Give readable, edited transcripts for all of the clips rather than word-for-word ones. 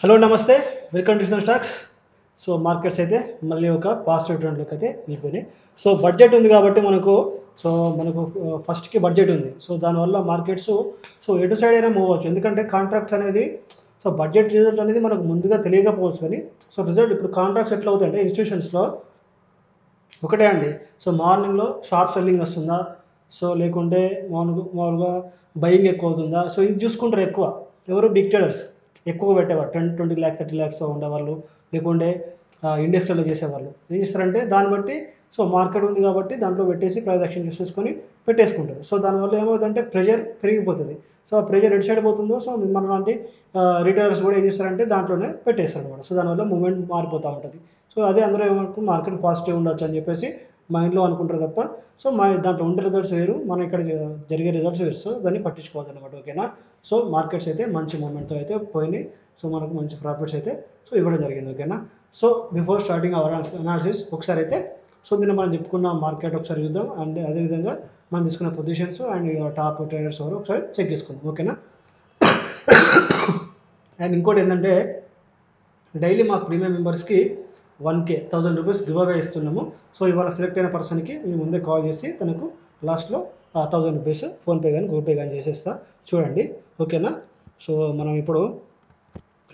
Hello నమస్తే. Welcome to stocks. So markets అయితే మళ్ళీ ఒక పాజిటివ్ ట్రెండ్లోకి అయితే వెళ్ళిపోయినాయి. సో బడ్జెట్ ఉంది కాబట్టి మనకు ఫస్ట్‌కి బడ్జెట్ ఉంది. సో దానివల్ల మార్కెట్స్ ఎటు సైడ్ అయినా మూవ్ అవ్వచ్చు. ఎందుకంటే కాంట్రాక్ట్స్ అనేది బడ్జెట్ రిజల్ట్ అనేది మనకు ముందుగా తెలియకపోవచ్చు కానీ రిజల్ట్ ఇప్పుడు కాంట్రాక్ట్స్ ఎట్లా అవుతాయంటే ఇన్‌స్టిట్యూషన్స్‌లో ఒకటే అండి. మార్నింగ్‌లో షార్ప్ సెల్లింగ్ వస్తుందా? లేకుంటే మామూలుగా బయింగ్ ఎక్కువ అవుతుందా? ఇది చూసుకుంటారు ఎక్కువ. ఎవరు బిగ్ ట్రేడర్స్ ఎక్కువ పెట్టేవారు. 10, 20 లాక్స్, 30 లాక్స్‌తో ఉండేవాళ్ళు. లేకుంటే ఇండస్ట్రీలో చేసేవాళ్ళు. ఏం చేస్తారంటే దాన్ని బట్టి మార్కెట్ ఉంది కాబట్టి దాంట్లో పెట్టేసి ప్రైస్ యాక్షన్ చూసేసుకొని పెట్టేసుకుంటారు. దానివల్ల ఏమవుతుందంటే ప్రెషర్ పెరిగిపోతది. ఆ ప్రెషర్ ఎటు సైడ్ పోతుందో మనలాంటి రిటైలర్స్ కూడా ఏం చేస్తారంటే దాంట్లోనే పెట్టేస్తారనమాట. దానివల్ల మూవ్‌మెంట్ మారిపోతా ఉంటది. అదే అందరూ ఏమనుకుంటారు మార్కెట్ పాజిటివ్ ఉండొచ్చు అని చెప్పేసి మైండ్‌లో అనుకుంటారు తప్ప దాంట్లో ఉండే రిజల్ట్స్ వేరు. మన ఇక్కడ జరిగే రిజల్ట్స్ వేరు. దాన్ని పట్టించుకోవద్దనమాట. ఓకేనా? మార్కెట్స్ అయితే మంచి మూవ్‌మెంట్‌తో అయితే పోయినాయి. మనకు మంచి ప్రాఫిట్స్ అయితే ఇవ్వడం జరిగింది. ఓకేనా? బిఫోర్ స్టార్టింగ్ అవర్ అనాలిసిస్ ఒకసారి అయితే నిన్న మనం చెప్పుకున్న మార్కెట్ ఒకసారి చూద్దాం. అండ్ అదేవిధంగా మనం తీసుకున్న పొజిషన్స్ అండ్ టాప్ ట్రేడర్స్ ఎవరో ఒకసారి చెక్ చేసుకుందాం. ఓకేనా? అండ్ ఇంకోటి ఏంటంటే డైలీ మా ప్రీమియం మెంబర్స్కి 1K 1000 రూపీస్ గివ్ అవే ఇస్తున్నాము. ఇవాళ సెలెక్ట్ అయిన పర్సన్కి మేము ముందే కాల్ చేసి తనకు లాస్ట్లో 1000 రూపీస్ ఫోన్పే కానీ గూగుల్ పే కానీ చేసేస్తా. చూడండి. ఓకేనా? మనం ఇప్పుడు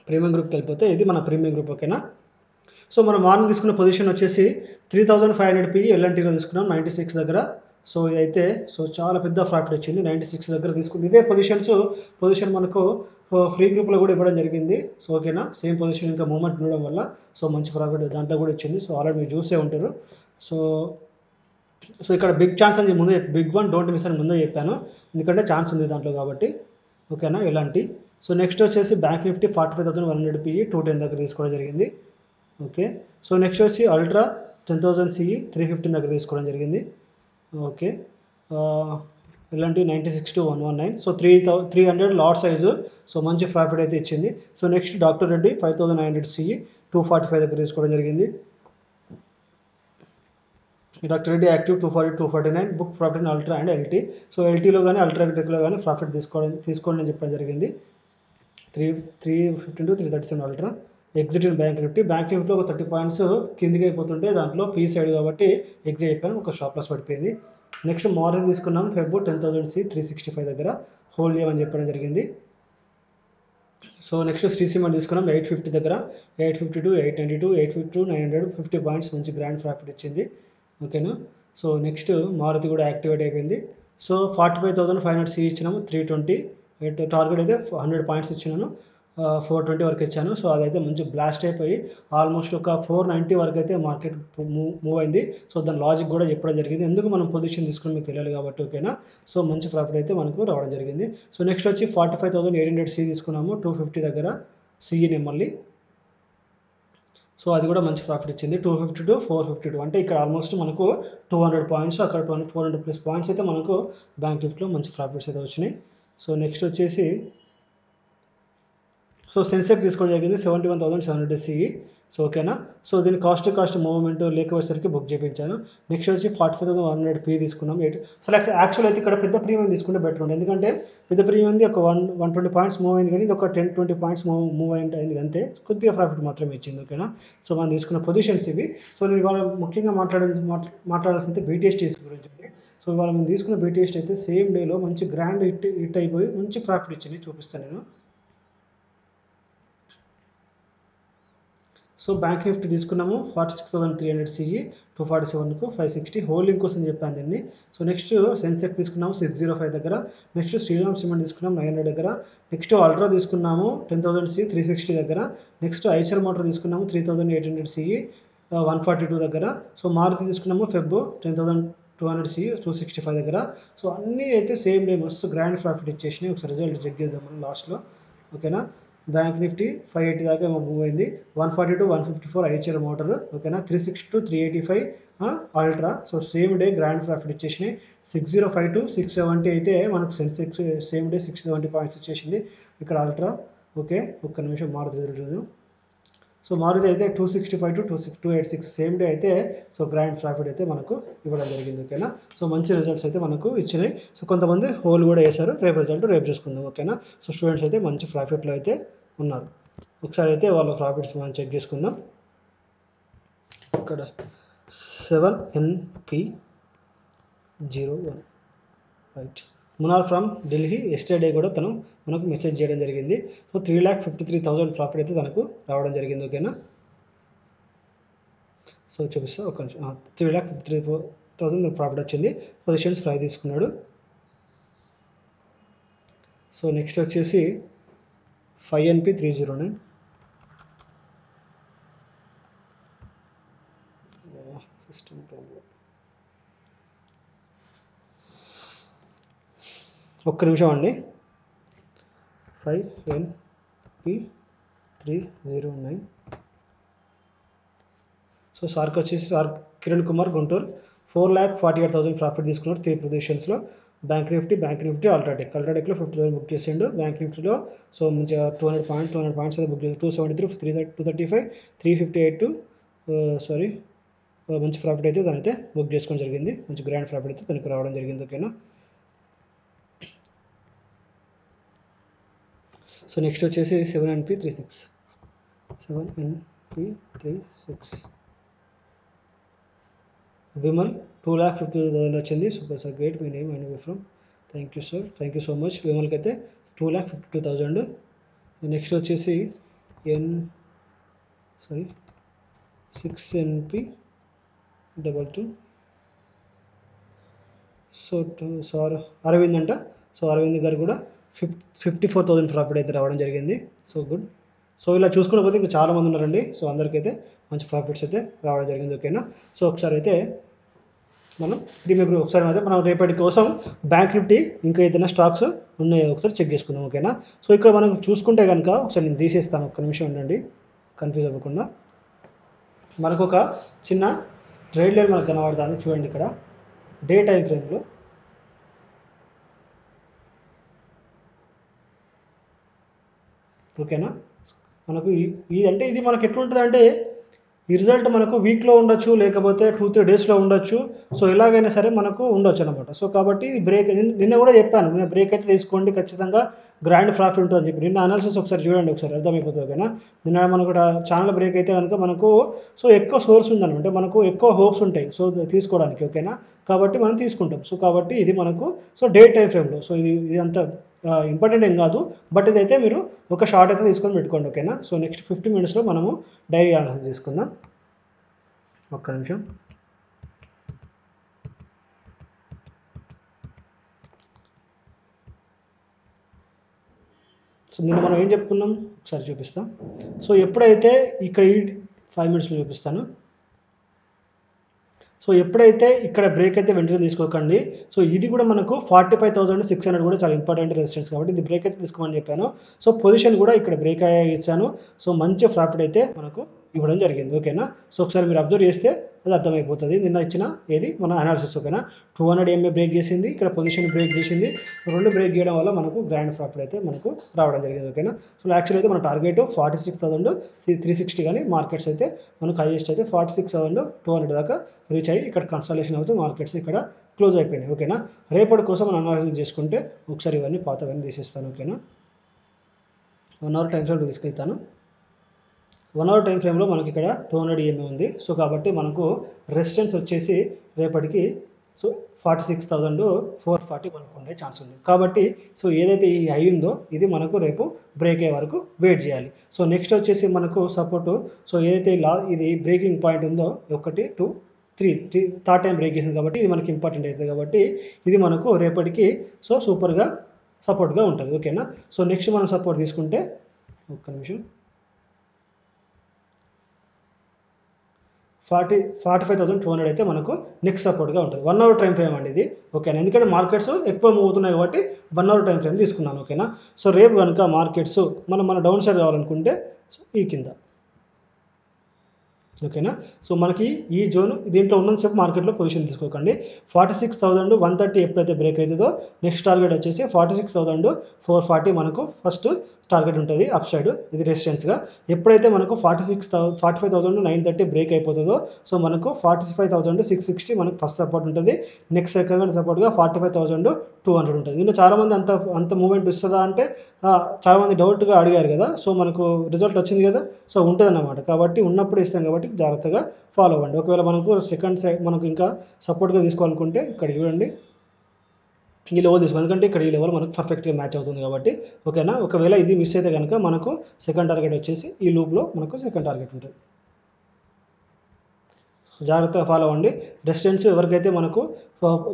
ప్రీమియం గ్రూప్కి వెళ్ళిపోతే ఇది మన ప్రీమియం గ్రూప్. ఓకేనా? మనం మార్నింగ్ తీసుకున్న పొజిషన్ వచ్చేసి 3500 పిఈ ఎల్ఎన్టీలో తీసుకున్నాం 96 దగ్గర. ఇదైతే చాలా పెద్ద ప్రాఫిట్ వచ్చింది. 96 దగ్గర తీసుకుంది. ఇదే పొజిషన్ మనకు ఫ్రీ గ్రూప్లో కూడా ఇవ్వడం జరిగింది. ఓకేనా? సేమ్ పొజిషన్ ఇంకా మూవ్మెంట్ ఉండడం వల్ల మంచి ప్రాఫిట్ దాంట్లో కూడా ఇచ్చింది. ఆల్రెడీ మీరు చూసే ఉంటారు. సో ఇక్కడ బిగ్ ఛాన్స్ అని ముందే బిగ్ వన్ డోంట్ మిస్ అని ముందే చెప్పాను. ఎందుకంటే ఛాన్స్ ఉంది దాంట్లో కాబట్టి. ఓకేనా? ఎలాంటి నెక్స్ట్ వచ్చేసి బ్యాంక్ నిఫ్టీ 45,100 పిఈ 210 దగ్గర తీసుకోవడం జరిగింది. ఓకే. నెక్స్ట్ వచ్చి అల్ట్రా 10,000 సిఈ 315 దగ్గర తీసుకోవడం జరిగింది. ఓకే. ఇలాంటి 96 to 119 300 లాట్ సైజు మంచి ప్రాఫిట్ అయితే ఇచ్చింది. నెక్స్ట్ డాక్టర్ రెడ్డి 5,900 సిఈ 245 దగ్గర తీసుకోవడం జరిగింది. Doctor Reddy active 240 249 book profit in ultra and LT. ఎల్టీలో కానీ అల్ట్రాటెక్లో కానీ ప్రాఫిట్ తీసుకోండి అని చెప్పడం జరిగింది. 315 to 337 ultra. Exit in bank నిఫ్టీలో ఒక 30 పాయింట్స్ కిందికి అయిపోతుంటే దాంట్లో పీ సైడ్ కాబట్టి ఎగ్జిట్ అయిపోయాను. ఒక షాప్ లాస్ పడిపోయింది. నెక్స్ట్ మార్నింగ్ తీసుకున్నాం ఫెబ్ 10,000 సి 365 దగ్గర హోల్డ్ చేయమని చెప్పడం జరిగింది. నెక్స్ట్ శ్రీ సిమెంట్ తీసుకున్నాం 850 దగ్గర 852 892 852 950 పాయింట్స్ మంచి గ్రాండ్ ప్రాఫిట్ ఇచ్చింది. ఓకేనా? నెక్స్ట్ మారుతి కూడా యాక్టివేట్ అయిపోయింది. 45,500 సి ఇచ్చినాము 320 టార్గెట్ అయితే 100 పాయింట్స్ ఇచ్చినాను. 420 వరకు ఇచ్చాను. అదైతే మంచి బ్లాస్ట్ అయిపోయి ఆల్మోస్ట్ ఒక 490 వరకు అయితే మార్కెట్ మూవ్ అయింది. దాని లాజిక్ కూడా చెప్పడం జరిగింది. ఎందుకు మనం పొజిషన్ తీసుకుని మీకు తెలియాలి కాబట్టి. ఓకేనా? మంచి ప్రాఫిట్ అయితే మనకు రావడం జరిగింది. నెక్స్ట్ వచ్చి 45,800 సి తీసుకున్నాము 250 దగ్గర సిఈని మళ్ళీ. అది కూడా మంచి ప్రాఫిట్ ఇచ్చింది. 250 to 452 అంటే ఇక్కడ ఆల్మోస్ట్ మనకు 200 పాయింట్స్ అక్కడ 400 ప్లస్ పాయింట్స్ అయితే మనకు బ్యాంక్ నిఫ్టీలో మంచి ప్రాఫిట్స్ అయితే వచ్చినాయి. నెక్స్ట్ వచ్చేసి సెన్సెక్స్ తీసుకోవడం జరిగింది 71,700 సిఈ. ఓకేనా? దీని కాస్ట్ మూవ్మెంట్ లేకపోయేసరికి బుక్ చేయించాను. నెక్స్ట్ వచ్చి 45,100 పీ తీసుకున్నాం. యాక్చువల్ అయితే ఇక్కడ పెద్ద ప్రీమియం తీసుకుంటే బెటర్ ఉంది. ఎందుకంటే పెద్ద ప్రీమియం ఒక 120 పాయింట్స్ మూవ్ అయింది కానీ ఇది ఒక 10-20 పాయింట్స్ మూవ్ అయింది అంతే. కొద్దిగా ప్రాఫిట్ మాత్రమే ఇచ్చింది. ఓకేనా? మనం తీసుకున్న పొజిషన్స్ ఇవి. నేను ఇవాళ ముఖ్యంగా మాట్లాడాల్సింది బీటీఎస్టీస్ గురించి అండి. ఇవాళ మేము తీసుకున్న బీటీఎస్టీ అయితే సేమ్ డేలో మంచి గ్రాండ్ హిట్ అయిపోయి మంచి ప్రాఫిట్ ఇచ్చింది. చూపిస్తాను నేను. బ్యాంక్ నిఫ్టీ తీసుకున్నాము 46,300 సిఈ 247కు 560 హోల్డింగ్ కోసం చెప్పాను దీన్ని. నెక్స్ట్ సెన్సెక్స్ తీసుకున్నాము 605 దగ్గర. నెక్స్ట్ శ్రీరామ్ సిమెంట్ తీసుకున్నాము 900 దగ్గర. నెక్స్ట్ అల్ట్రా తీసుకున్నాము 10,000 సి 360 దగ్గర. నెక్స్ట్ ఐచర్ మోటార్ తీసుకున్నాము 3,800 సిఈ 142 దగ్గర. మారుతి తీసుకున్నాము ఫెబ్ 10,200 సి 265 దగ్గర. అన్నీ అయితే సేమ్ డే మస్తు గ్రాండ్ ప్రాఫిట్ ఇచ్చేసినాయి. ఒకసారి రిజల్ట్ చెక్ చేద్దాం మనం లాస్ట్లో. ఓకేనా? బ్యాంక్ నిఫ్టీ 580 దాకా మూవ్ అయింది. 140 to 154 ఐచర్ మోటార్. ఓకేనా? 360 to 385 ultra. Same day grand profit ఇచ్చేసినాయి. 605 to 670 అయితే మనకు సెన్సెక్స్ సేమ్ డే 670 పాయింట్స్ ఇచ్చేసింది. ఇక్కడ అల్ట్రా. ఓకే, ఒక్క నిమిషం మారుతి చూద్దాం. మారుతి అయితే 265 to 286 సేమ్ డే అయితే గ్రాండ్ ప్రాఫిట్ అయితే మనకు ఇవ్వడం జరిగింది. ఓకేనా? మంచి రిజల్ట్స్ అయితే మనకు ఇచ్చినాయి. కొంతమంది హోల్ కూడా వేశారు. రేపు రిజల్ట్ రేపు చూసుకుందాం. ఓకేనా? స్టూడెంట్స్ అయితే మంచి ప్రాఫిట్లో అయితే ఉన్నారు. ఒకసారి అయితే వాళ్ళ ప్రాఫిట్స్ మనం చెక్ చేసుకుందాం. ఇక్కడ 7NP01 right. Munnar from Delhi yesterday కూడా తను మనకు మెసేజ్ చేయడం జరిగింది. సో 3,53,000 ప్రాఫిట్ అయితే తనకు రావడం జరిగింది. ఓకేనా. సో చూపిస్తా ఒక నిమిషం. 3,53,000 ప్రాఫిట్ వచ్చింది. పొజిషన్స్ ఫ్రై తీసుకున్నాడు. సో నెక్స్ట్ వచ్చేసి 5NP309 సిస్టమ్ ప్రాబ్లం. ఒక్క నిమిషం అండి. 5NP309. సో సార్కి వచ్చేసి కిరణ్ కుమార్ గుంటూరు 4,48,000 ప్రాఫిట్ తీసుకున్నారు 3 పొజిషన్స్లో. బ్యాంక్ నిఫ్టీ అల్ట్రాటెక్లో 50,000 బుక్ చేసిండు. బ్యాంక్ నిఫ్టీలో సో మంచిగా 200 పాయింట్స్ అయితే బుక్ చేసి 273, 235, 358 మంచి ప్రాఫిట్ అయితే తనైతే బుక్ చేసుకోవడం జరిగింది. మంచి గ్రాండ్ ప్రాఫిట్ అయితే తనకు రావడం జరిగింది. ఓకేనా. సో నెక్స్ట్ వచ్చేసి 7NP36 విమల్ 2,50,000 వచ్చింది. Super sir, great. మీ name and from. Thank you sir, thank you so much. విమల్కి అయితే 2,52,000. నెక్స్ట్ వచ్చేసి 6NP22. సో సార్ అరవింద్ అంట. సో అరవింద్ గారు కూడా 54,000 ప్రాఫిట్ అయితే రావడం జరిగింది. So good. సో ఇలా చూసుకున్న పోతే ఇంకా చాలామంది ఉన్నారండి. సో అందరికైతే మంచి ప్రాఫిట్స్ అయితే రావడం జరిగింది. ఓకేనా. సో ఒకసారి అయితే మనం ఒకసారి అయితే మనం రేపటి కోసం బ్యాంక్ నిఫ్టీ ఇంకా ఏదైనా స్టాక్స్ ఉన్నాయో ఒకసారి చెక్ చేసుకుందాం. ఓకేనా. సో ఇక్కడ మనం చూసుకుంటే కనుక ఒకసారి నేను తీసేస్తాను. ఒక్క నిమిషం ఉండండి, కన్ఫ్యూజ్ అవ్వకుండా. మనకు ఒక చిన్న ట్రేడ్ లైన్ మనకు కనబడుతుంది చూడండి. ఇక్కడ డే టైం ఫ్రేమ్లో ఓకేనా. మనకు ఇది మనకు ఎట్లుంటుంది అంటే ఈ రిజల్ట్ మనకు వీక్లో ఉండొచ్చు, లేకపోతే 2-3 డేస్లో ఉండొచ్చు. సో ఎలాగైనా సరే మనకు ఉండొచ్చు అనమాట. సో కాబట్టి బ్రేక్ నిన్న కూడా చెప్పాను, నిన్న బ్రేక్ అయితే తీసుకోండి, ఖచ్చితంగా గ్రాండ్ ప్రాఫిట్ ఉంటుంది అని చెప్పి. నిన్న అనాలిసిస్ ఒకసారి చూడండి, ఒకసారి అర్థమైపోతుంది. ఓకేనా. నిన్న మనకు ఛానల్ బ్రేక్ అయితే కనుక మనకు సో ఎక్కువ సోర్స్ ఉందనమాట, మనకు ఎక్కువ హోప్స్ ఉంటాయి సో తీసుకోవడానికి. ఓకేనా. కాబట్టి మనం తీసుకుంటాం. సో కాబట్టి ఇది మనకు సో డే టైం ఫ్రేమ్లో సో ఇది అంతా ఇంపార్టెంట్ ఏం కాదు, బట్ ఇదైతే మీరు ఒక షార్ట్ అయితే తీసుకొని పెట్టుకోండి. ఓకేనా. సో నెక్స్ట్ 50 మినిట్స్లో మనము డైరీ అనాలిసిస్ తీసుకుందాం. ఒక్క నిమిషం. సో నిన్న మనం ఏం చెప్పుకున్నాం ఒకసారి చూపిస్తాం. సో ఎప్పుడైతే ఇక్కడ 5 మినిట్స్లో చూపిస్తాను. సో ఎప్పుడైతే ఇక్కడ బ్రేక్ అయితే వెంటనే తీసుకోకండి. సో ఇది కూడా మనకు 45,600 కూడా చాలా ఇంపార్టెంట్ రెసిస్టెన్స్, కాబట్టి ఇది బ్రేక్ అయితే తీసుకోమని చెప్పాను. సో పొజిషన్ కూడా ఇక్కడ బ్రేక్ ఇచ్చాను. సో మంచి ప్రాఫిట్ అయితే మనకు ఇవ్వడం జరిగింది. ఓకేనా. సో ఒకసారి మీరు అబ్జర్వ్ చేస్తే అది అర్థమైపోతుంది నిన్న ఇచ్చిన ఏది మన అనాలిసిస్. ఓకేనా. 200 MA బ్రేక్ చేసింది, ఇక్కడ పొజిషన్ బ్రేక్ చేసింది. రెండు బ్రేక్ చేయడం వల్ల మనకు గ్రాండ్ ప్రాఫిట్ అయితే మనకు రావడం జరిగింది. ఓకేనా. సో యాక్చువల్ అయితే మన టార్గెట్ 46,360 కానీ మార్కెట్స్ అయితే మనకు హైయెస్ట్ అయితే 46,200 దాకా రీచ్ అయ్యి ఇక్కడ కన్సల్టేషన్ అవుతూ మార్కెట్స్ ఇక్కడ క్లోజ్ అయిపోయినాయి. ఓకేనా. రేపటి కోసం మనం అనాలిసిస్ చేసుకుంటే ఒకసారి ఇవన్నీ పాతవన్నీ తీసేస్తాను. ఓకేనా. 1 అవర్ టైం ఫ్రేమ్ తీసుకెళ్తాను. 1 అవర్ టైం ఫ్రేమ్లో మనకి ఇక్కడ 200 EMA ఉంది. సో కాబట్టి మనకు రెసిస్టెన్స్ వచ్చేసి రేపటికి సో 46,440 మనకు ఉండే ఛాన్స్ ఉంది. కాబట్టి సో ఏదైతే ఈ హై ఉందో ఇది మనకు రేపు బ్రేక్ అయ్యే వరకు వెయిట్ చేయాలి. సో నెక్స్ట్ వచ్చేసి మనకు సపోర్టు సో ఏదైతే ఇది బ్రేకింగ్ పాయింట్ ఉందో 1, 2, 3 థర్డ్ టైం బ్రేక్ చేసింది కాబట్టి ఇది మనకి ఇంపార్టెంట్ అవుతుంది. కాబట్టి ఇది మనకు రేపటికి సో సూపర్గా సపోర్ట్గా ఉంటుంది. ఓకేనా. సో నెక్స్ట్ మనం సపోర్ట్ తీసుకుంటే ఒక్క నిమిషం 45,200 అయితే మనకు నెక్స్ట్ సపోర్ట్గా ఉంటుంది. 1 అవర్ టైం ఫ్రేమ్ అండి ఇది. ఓకేనా. ఎందుకంటే మార్కెట్స్ ఎక్కువ మూవ్ అవుతున్నాయి కాబట్టి 1 అవర్ టైం ఫ్రేమ్ తీసుకున్నాను. ఓకేనా. సో రేపు కనుక మార్కెట్స్ మన డౌన్ సైడ్ కావాలనుకుంటే సో ఈ కింద ఓకేనా. సో మనకి ఈ జోన్ దీంట్లో ఉన్నంతసేపు మార్కెట్లో పొజిషన్ తీసుకోకండి. 46,130 ఎప్పుడైతే బ్రేక్ అవుతుందో నెక్స్ట్ టార్గెట్ వచ్చేసి 46,440 మనకు ఫస్ట్ టార్గెట్ ఉంటుంది అప్ సైడ్, ఇది రెసిస్టెన్స్గా. ఎప్పుడైతే మనకు 45,930 బ్రేక్ అయిపోతుందో సో మనకు 45,660 మనకు ఫస్ట్ సపోర్ట్ ఉంటుంది. నెక్స్ట్ సెకండ్ సపోర్ట్గా 45,200 ఉంటుంది. దీంట్లో చాలామంది అంత మూమెంట్ ఇస్తుందా అంటే చాలామంది డౌట్గా అడిగారు కదా. సో మనకు రిజల్ట్ వచ్చింది కదా, సో ఉంటుందన్నమాట. కాబట్టి ఉన్నప్పుడు ఇస్తాం కాబట్టి జాగ్రత్తగా ఫాలో అవ్వండి. ఒకవేళ మనకు సెకండ్ సైడ్ మనకు ఇంకా సపోర్ట్గా తీసుకోవాలనుకుంటే ఇక్కడ చూడండి ఈ లెవెల్ తీసుకోండి, ఎందుకంటే ఇక్కడ ఈ లెవెల్ మనకు పర్ఫెక్ట్గా మ్యాచ్ అవుతుంది కాబట్టి. ఓకేనా. ఒకవేళ ఇది మిస్ అయితే కనుక మనకు సెకండ్ టార్గెట్ వచ్చేసి ఈ లూప్లో మనకు సెకండ్ టార్గెట్ ఉంటుంది. జాగ్రత్తగా ఫాలో అవ్వండి. రెసిస్టెన్స్ ఎవరికైతే మనకు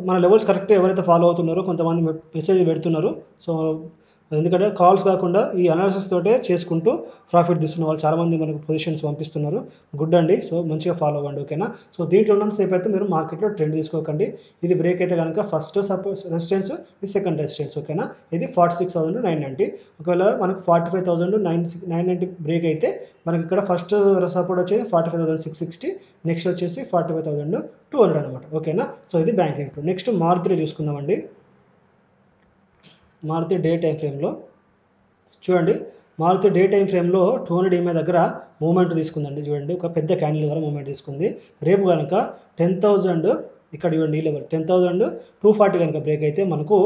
మన లెవెల్స్ కరెక్ట్గా ఎవరైతే ఫాలో అవుతున్నారో కొంతమంది మెసేజ్ పెడుతున్నారు. సో ఎందుకంటే కాల్స్ కాకుండా ఈ అనాలిసిస్ తోటే చేసుకుంటూ ప్రాఫిట్ తీస్తున్న వాళ్ళు చాలామంది మనకు పొజిషన్స్ పంపిస్తున్నారు. గుడ్ అండి. సో మంచిగా ఫాలో అవ్వండి. ఓకేనా. సో దీంట్లో ఉన్నంతసేపు అయితే మీరు మార్కెట్లో ట్రెండ్ తీసుకోకండి. ఇది బ్రేక్ అయితే కనుక ఫస్ట్ రెసిస్టెన్స్, ఇది సెకండ్ రెసిస్టెన్స్. ఓకేనా. ఇది 46,990. ఒకవేళ మనకు 45,990 బ్రేక్ అయితే మనకి ఇక్కడ ఫస్ట్ సపోర్ట్ వచ్చేసి 45,660, నెక్స్ట్ వచ్చేసి 45,200 అనమాట. ఓకేనా. సో ఇది బ్యాంక్ నిఫ్టీ. నెక్స్ట్ మారుతి చూసుకుందామండి. మారుతి డే టైం ఫ్రేమ్లో చూడండి. మారుతి డే టైం ఫ్రేమ్లో 200 EMA దగ్గర మూమెంట్ తీసుకుందండి. చూడండి ఒక పెద్ద క్యాండిల్ దగ్గర మూమెంట్ తీసుకుంది. రేపు కనుక 10,000 ఇక్కడ చూడండి ఈ లెవెల్ 10,240 కనుక బ్రేక్ అయితే మనకు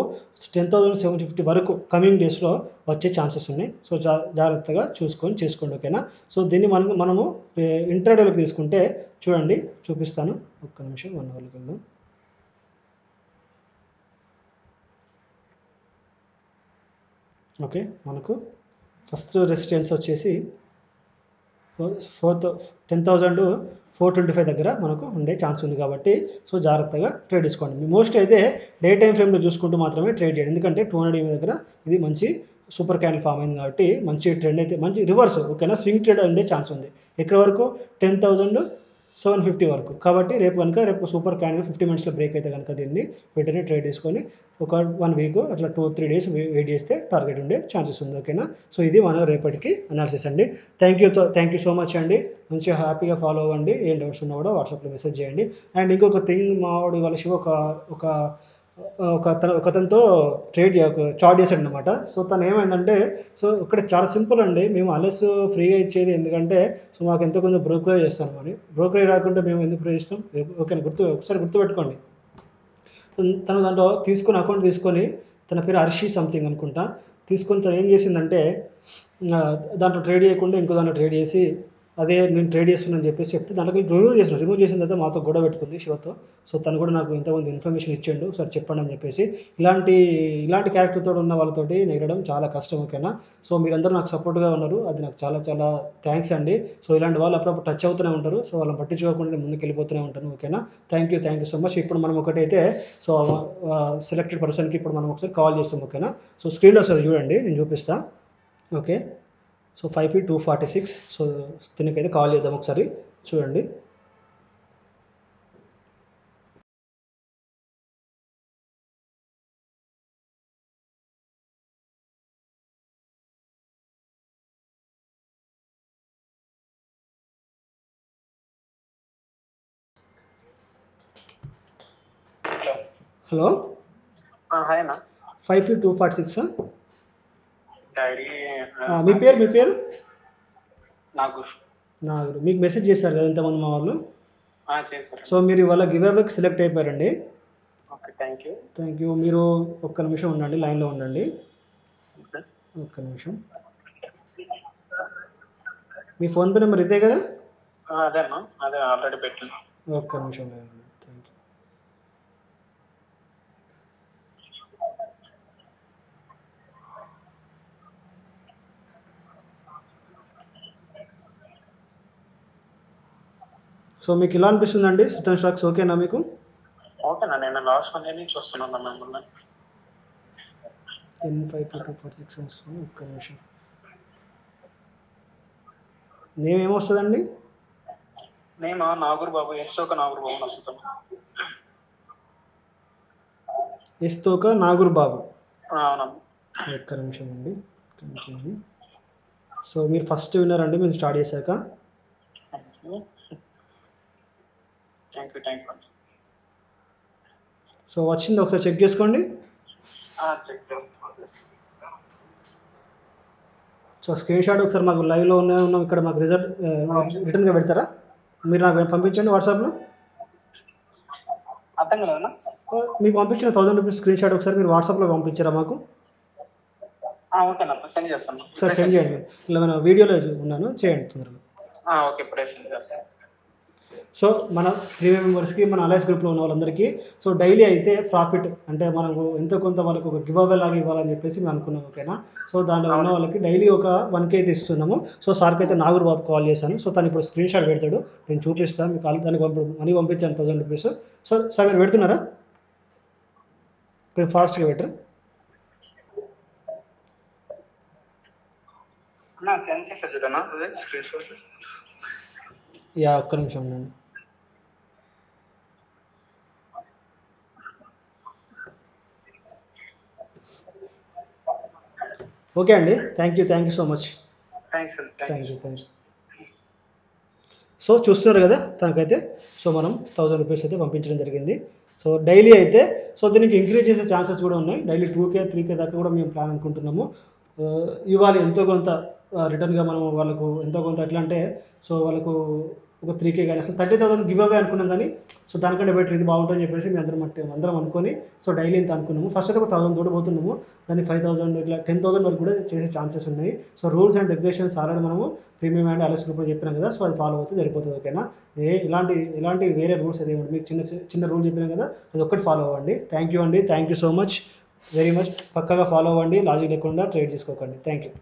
10,750 వరకు కమింగ్ డేస్లో వచ్చే ఛాన్సెస్ ఉన్నాయి. సో జాగ్రత్తగా చేసుకోండి. ఓకేనా. సో దీన్ని మనము ఇంట్రాడేలోకి తీసుకుంటే చూడండి, చూపిస్తాను. ఒక్క నిమిషం, 1 అవర్కి వెళ్దాం. ఓకే. మనకు ఫస్ట్ రెసిస్టెన్స్ వచ్చేసి 10,425 దగ్గర మనకు ఉండే ఛాన్స్ ఉంది కాబట్టి సో జాగ్రత్తగా ట్రేడ్ తీసుకోండి. మోస్ట్ అయితే డే టైం ఫ్రేమ్లో చూసుకుంటూ మాత్రమే ట్రేడ్ చేయండి. ఎందుకంటే 200 EMA దగ్గర ఇది మంచి సూపర్ క్యాండిల్ ఫామ్ అయింది కాబట్టి మంచి ట్రెండ్ అయితే మంచి రివర్స్. ఓకేనా. స్వింగ్ ట్రేడ్ ఉండే ఛాన్స్ ఉంది. ఎక్కడి వరకు 10,750 వరకు. కాబట్టి రేపు సూపర్ క్యాండిల్ 50 మినిట్స్లో బ్రేక్ అయితే కనుక దీన్ని వెంటనే ట్రేడ్ చేసుకొని ఒక 1 వీక్ అట్లా 2-3 డేస్ వెయిట్ చేస్తే టార్గెట్ ఉండే ఛాన్సెస్ ఉంది. ఓకేనా. సో ఇది మన రేపటికి అనాలిసిస్ అండి. థ్యాంక్ యూ సో మచ్ అండి. మంచిగా హ్యాపీగా ఫాలో అవ్వండి. ఏం డౌట్స్ ఉన్నా కూడా వాట్సాప్లో మెసేజ్ చేయండి. అండ్ ఇంకొక థింగ్, మావాడు వాళ్ళ శివ ఒకతనితో చాట్ చేశాడు అనమాట. సో తను ఏమైందంటే, సో ఇక్కడ చాలా సింపుల్ అండి. మేము అలెస్ ఫ్రీగా ఇచ్చేది ఎందుకంటే సో మాకు ఎంతో కొంచెం బ్రోకరేజ్ చేస్తాం. మరి బ్రోకరేజ్ రాకుంటే మేము ఎందుకు ఫ్రీ ఇస్తాం? ఓకే, ఒకసారి గుర్తుపెట్టుకోండి. తను దాంట్లో అకౌంట్ తీసుకొని తన పేరు హర్షి సంథింగ్ అనుకుంటా, తీసుకొని తను ఏం చేసిందంటే దాంట్లో ట్రేడ్ చేయకుండా ఇంకో దాంట్లో ట్రేడ్ చేసి అదే నేను ట్రేడ్ చేస్తున్నాను చెప్పేసి చెప్తే దాంట్లో రిమూవ్ చేసిన తర్వాత మాతో గొడవ పెట్టుకుంది శివతో. సో తను కూడా నాకు ఇంతమంది ఇన్ఫర్మేషన్ ఇచ్చిండు, సార్ చెప్పండి అని చెప్పేసి. ఇలాంటి క్యారెక్టర్తో ఉన్న వాళ్ళతోటి నెగడం చాలా కష్టం. ఓకేనా. సో మీరందరూ నాకు సపోర్ట్గా ఉన్నారు, అది నాకు చాలా చాలా థ్యాంక్స్ అండి. సో ఇలాంటి వాళ్ళు అప్పుడప్పుడు టచ్ అవుతూనే ఉంటారు. సో వాళ్ళని పట్టించుకోకుండా ముందుకు వెళ్ళిపోతూనే ఉంటాను. ఓకేనా. Thank you so much. ఇప్పుడు మనం ఒకటైతే సో సెలెక్టెడ్ పర్సన్కి ఇప్పుడు మనం ఒకసారి కాల్ చేస్తాం. ఓకేనా. సో స్క్రీన్లో ఒకసారి చూడండి, నేను చూపిస్తాను. ఓకే. So 5P246. సో దీనికైతే కాల్ చేద్దాం ఒకసారి, చూడండి. హలో. హాయ్ అన్న. 5P246. డాడీ మీ పేరు? నాగూర్. మీకు మెసేజ్ చేశారు కదా ఇంతమంది మా వాళ్ళు. చేశారు. సో మీరు ఇవాళ గివ్ అవేకి సెలెక్ట్ అయిపోయారండి. Okay, thank you. మీరు ఒక్క నిమిషం ఉండండి, లైన్లో ఉండండి. ఒక్క నిమిషం. మీ ఫోన్పే నెంబర్ ఇదే కదా? అదేనా, అదే ఆల్రెడీ పెట్టాను. ఒక్క నిమిషం. Thank you. సో మీకు ఇలా అనిపిస్తుందండి సుతన్ స్టాక్స్ ఓకేనా మీకు? ఓకేనా, నేను లాస్ట్ 1 ఇయర్ నుంచి వస్తున్నాను మిమ్మల్ని. 5P246 వస్తుంది. ఒక్క నిమిషం. నేమ్ ఏమొస్తుందండి? నేను నాగూర్ బాబు, ఎస్తోక నాగూర్ బాబు వస్తాను. ఎస్తోక నాగూర్ బాబు. అవునమ్మా. ఒక్క నిమిషం అండి. సో మీరు ఫస్ట్ విన్నర్ అండి మేము స్టార్ట్ చేశాక. Thank you. సో వచ్చింది, ఒకసారి చెక్ చేసుకోండి. చెక్ చేస్తాను. సో స్క్రీన్ షాట్ ఒకసారి మాకు లైవ్లో ఉన్నాం ఇక్కడ మాకు రిజల్ట్ రిటర్న్గా పెడతారా? మీరు నాకు పంపించండి వాట్సాప్లో. అర్థం కలదన్నా? మీకు పంపించిన 1000 రూపీస్ స్క్రీన్ షాట్ ఒకసారి మీరు వాట్సాప్లో పంపించారా మాకు? ఓకేనా, సెండ్ చేస్తాను. సార్ సెండ్ చేయండి. ఇలా మన వీడియోలో ఉన్నాను, చేయండి తొందరగా. ఓకే, ఇప్పుడే సెండ్ చేస్తాను. సో మన ప్రీమియం మెంబర్స్కి, మన అలయన్స్ గ్రూప్లో ఉన్న వాళ్ళందరికీ సో డైలీ అయితే ప్రాఫిట్ అంటే మనకు ఎంతో కొంత వాళ్ళకు ఒక గివ్ అవే లాగా ఇవ్వాలని చెప్పేసి మేము అనుకున్నాం. ఓకేనా? సో దాంట్లో ఉన్న వాళ్ళకి డైలీ ఒక 1K అయితే ఇస్తున్నాము. సో సార్కి అయితే నాగూర్ బాబు కాల్ చేశాను. సో తను ఇప్పుడు స్క్రీన్ షాట్ పెడతాడు, నేను చూపిస్తాను మీకు. దానికి మనీ పంపించాను 1000 రూపీస్. సో సార్ మీరు పెడుతున్నారా? కొంచెం ఫాస్ట్గా పెట్టరు. సెండ్ చేస్తా చూడనా స్క్రీన్ షాట్. ఒక్క నిమిషం ఉండండి. ఓకే అండి, thank you so much. Thank you. So చూస్తున్నారు కదా తనకైతే సో మనం 1000 రూపీస్ అయితే పంపించడం జరిగింది. సో డైలీ అయితే సో దీనికి ఇంక్రీజ్ చేసే ఛాన్సెస్ కూడా ఉన్నాయి. డైలీ 2K 3K దాకా కూడా మేము ప్లాన్ అనుకుంటున్నాము. ఇవ్వాలి ఎంతో కొంత రిటర్న్గా మనం వాళ్ళకు ఎంతో కొంత. ఎట్లా అంటే సో వాళ్ళకు ఒక 3K కానీ అసలు 30,000 గివ్ అవే అనుకున్నాం, కానీ సో దానికంటే బెటర్ ఇది బాగుంటుందని చెప్పేసి మేము అందరం అనుకొని సో డైలీ ఇంత అనుకున్నాము. ఫస్ట్ అయితే ఒక 1000 తోడబోతున్నాము, దాన్ని 5,000 ఇట్లా 10,000 వరకు కూడా చేసే ఛాన్సెస్ ఉన్నాయి. So rules and regulations already మనము ప్రీమియం అండ్ అలయన్స్ గ్రూప్లో చెప్పినాం కదా, సో అది ఫాలో అవుతే సరిపోతుంది. ఓకేనా? ఇలాంటి వేరే రూల్స్ అయితే మీకు చిన్న రూల్ చెప్పినాం కదా, అది ఒక్కటి ఫాలో అవ్వండి. Thank you so much, very much. పక్కగా ఫాలో అవ్వండి, లాజిక్ లేకుండా ట్రేడ్ చేసుకోకండి. Thank you.